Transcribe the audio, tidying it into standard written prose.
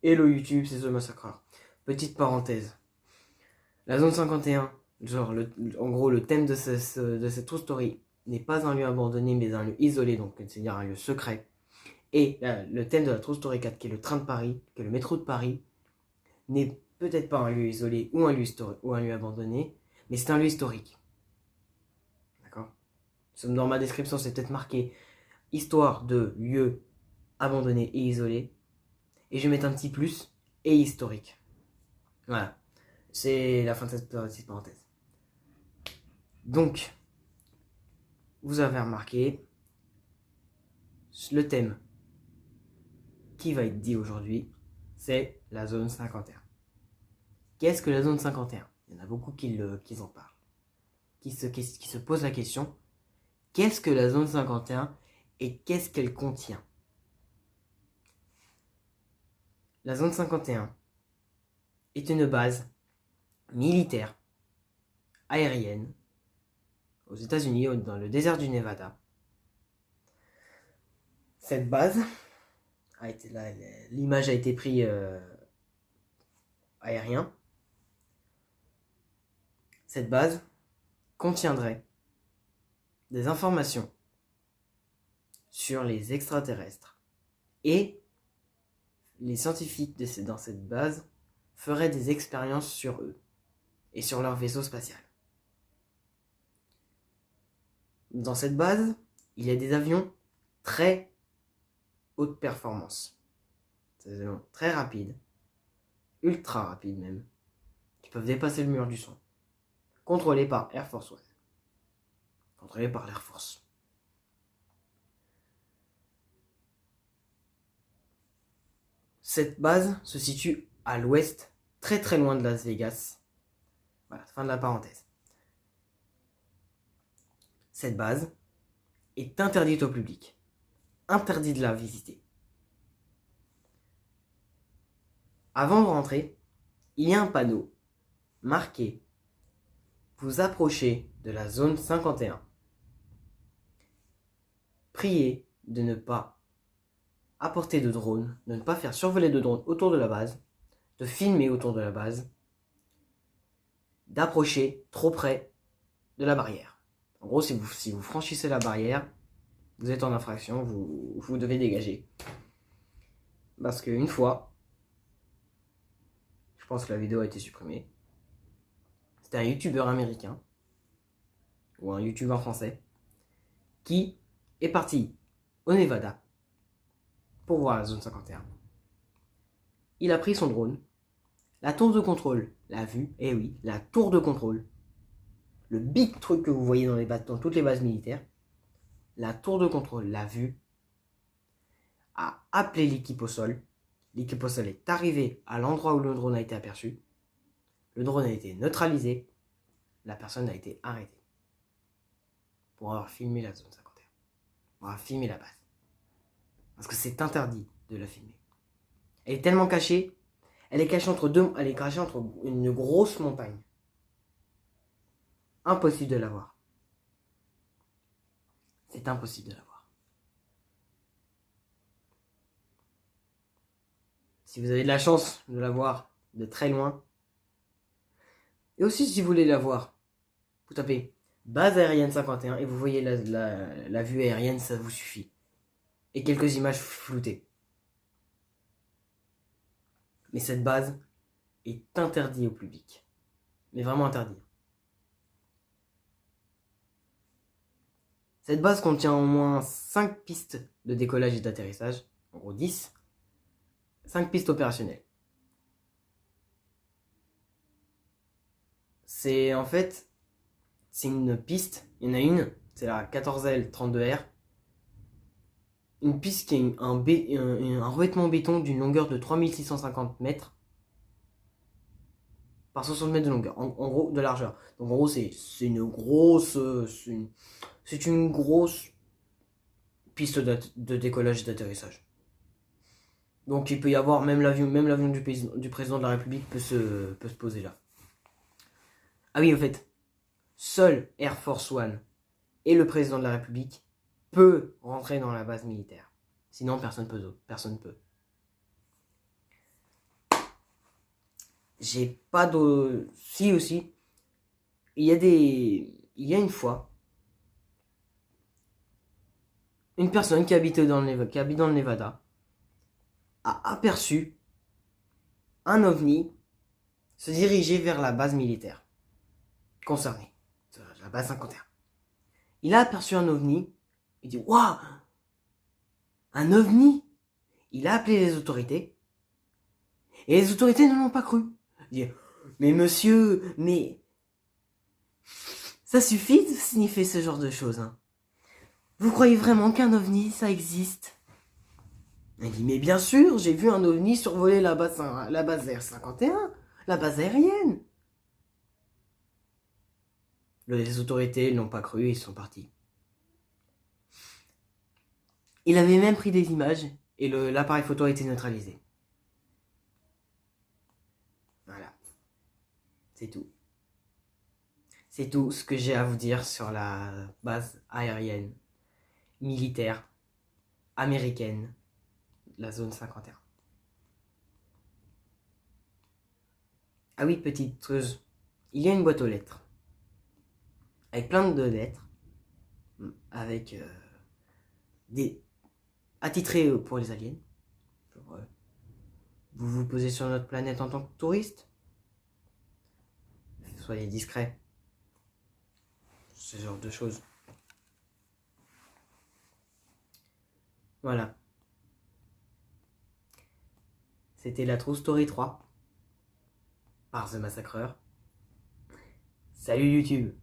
Hello YouTube, c'est The Massacreur. Petite parenthèse. La zone 51, en gros, le thème de cette true story n'est pas un lieu abandonné, mais un lieu isolé, donc c'est-à-dire un lieu secret. Et le thème de la true story 4, qui est le train de Paris, qui est le métro de Paris, n'est peut-être pas un lieu isolé ou un lieu abandonné, mais c'est un lieu historique. D'accord? Dans ma description, c'est peut-être marqué histoire de lieu abandonné et isolé. Et je vais mettre un petit plus et historique. Voilà. C'est la fin de cette petite parenthèse. Donc, vous avez remarqué le thème qui va être dit aujourd'hui, c'est la zone 51. Qu'est-ce que la zone 51? Il y en a beaucoup qui en parlent, qui se posent la question, qu'est-ce que la zone 51 et qu'est-ce qu'elle contient? La zone 51 est une base militaire aérienne aux États-Unis, dans le désert du Nevada. Cette base l'image a été prise aérien. Cette base contiendrait des informations sur les extraterrestres et les scientifiques dans cette base feraient des expériences sur eux et sur leur vaisseau spatial. Dans cette base, il y a des avions très haute performance. Des avions très rapides, ultra rapides même, qui peuvent dépasser le mur du son. Contrôlés par Air Force One. Contrôlés par l'Air Force. Cette base se situe à l'ouest, très très loin de Las Vegas. Voilà, fin de la parenthèse. Cette base est interdite au public. Interdit de la visiter. Avant de rentrer, il y a un panneau marqué « Vous approchez de la zone 51 ». Priez de ne pas apporter de drone, de ne pas faire survoler de drone autour de la base, de filmer autour de la base, d'approcher trop près de la barrière. En gros, si vous franchissez la barrière, vous êtes en infraction, vous devez dégager. Parce qu'une fois, je pense que la vidéo a été supprimée, c'était un youtubeur américain, ou un youtubeur français, qui est parti au Nevada pour voir la zone 51. Il a pris son drone, la tour de contrôle l'a vu, et oui, la tour de contrôle, le big truc que vous voyez dans toutes les bases militaires, la tour de contrôle l'a vu, a appelé l'équipe au sol. L'équipe au sol est arrivée à l'endroit où le drone a été aperçu. Le drone a été neutralisé. La personne a été arrêtée pour avoir filmé la zone 51, pour avoir filmé la base. Parce que c'est interdit de la filmer. Elle est tellement cachée, elle est cachée entre une grosse montagne. Impossible de la voir. C'est impossible de la voir. Si vous avez de la chance de la voir de très loin, et aussi si vous voulez la voir, vous tapez base aérienne 51 et vous voyez la vue aérienne, ça vous suffit. Et quelques images floutées. Mais cette base est interdite au public. Mais vraiment interdite. Cette base contient au moins 5 pistes de décollage et d'atterrissage. En gros 10. 5 pistes opérationnelles. C'est une piste. Il y en a une. C'est la 14L32R. Une piste qui a un revêtement béton d'une longueur de 3650 mètres par 60 mètres de longueur, en gros de largeur. Donc en gros c'est une grosse piste de décollage et d'atterrissage. Donc il peut y avoir même l'avion du président de la République peut se poser là. Ah oui, en fait, seul Air Force One et le président de la République peut rentrer dans la base militaire. Sinon, personne peut. j'ai pas de... Si aussi, il y a une fois, une personne qui habite dans le Nevada a aperçu un ovni se diriger vers la base militaire concernée, la base 51. Il a aperçu un ovni, il dit waouh, un ovni. Il a appelé les autorités et les autorités ne l'ont pas cru. Il dit mais monsieur, mais ça suffit de sniffer ce genre de choses. Hein. Vous croyez vraiment qu'un ovni ça existe? Il dit mais bien sûr, j'ai vu un ovni survoler la base R51, la base aérienne. Les autorités ne l'ont pas cru et ils sont partis. Il avait même pris des images et l'appareil photo a été neutralisé. Voilà. C'est tout. C'est tout ce que j'ai à vous dire sur la base aérienne militaire américaine, la zone 51. Ah oui, petite chose, il y a une boîte aux lettres avec plein de lettres, avec des attitrés pour les aliens. Genre, vous vous posez sur notre planète en tant que touriste. Soyez discret. Ce genre de choses. Voilà. C'était la True Story 3 par The Massacreur. Salut YouTube.